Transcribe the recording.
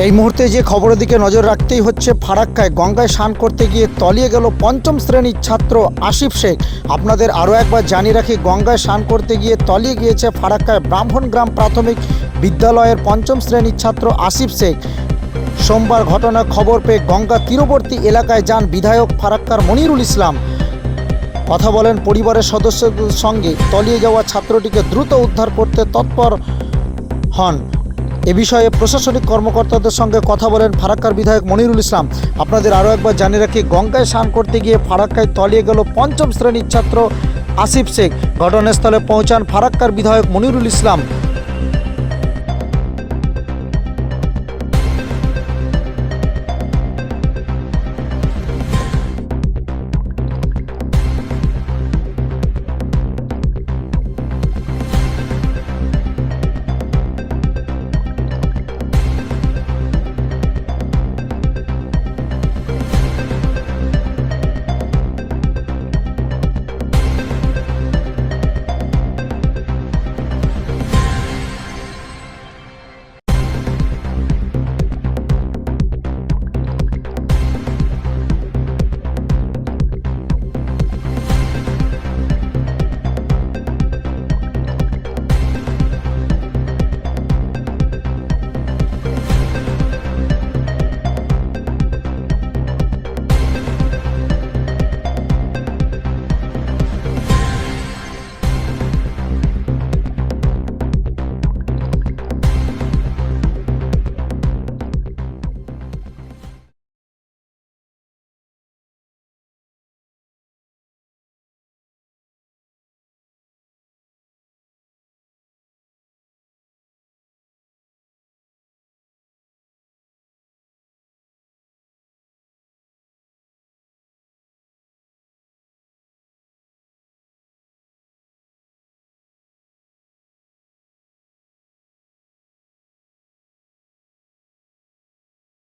এই মুহূর্তে যে খবরের দিকে নজর রাখতেই হচ্ছে, ফারাক্কায় গঙ্গায় স্নান করতে গিয়ে তলিয়ে গেল পঞ্চম শ্রেণীর ছাত্র আসিফ শেখ। আপনাদের আরও একবার জানিয়ে রাখি, গঙ্গায় স্নান করতে গিয়ে তলিয়ে গিয়েছে ফারাক্কায় ব্রাহ্মণগ্রাম প্রাথমিক বিদ্যালয়ের পঞ্চম শ্রেণীর ছাত্র আসিফ শেখ। সোমবার ঘটনার খবর পেয়ে গঙ্গা তীরবর্তী এলাকায় যান বিধায়ক ফারাক্কার মনিরুল ইসলাম। কথা বলেন পরিবারের সদস্যদের সঙ্গে। তলিয়ে যাওয়া ছাত্রটিকে দ্রুত উদ্ধার করতে তৎপর হন। এ বিষয়ে প্রশাসনিক কর্মকর্তাদের সঙ্গে কথা বলেন ফারাক্কার বিধায়ক মনিরুল ইসলাম। আপনাদের আরও একবার জানিয়ে রাখি, গঙ্গায় স্নান করতে গিয়ে ফারাক্কায় তলিয়ে গেল পঞ্চম শ্রেণীর ছাত্র আসিফ শেখ। ঘটনাস্থলে পৌঁছান ফারাক্কার বিধায়ক মনিরুল ইসলাম।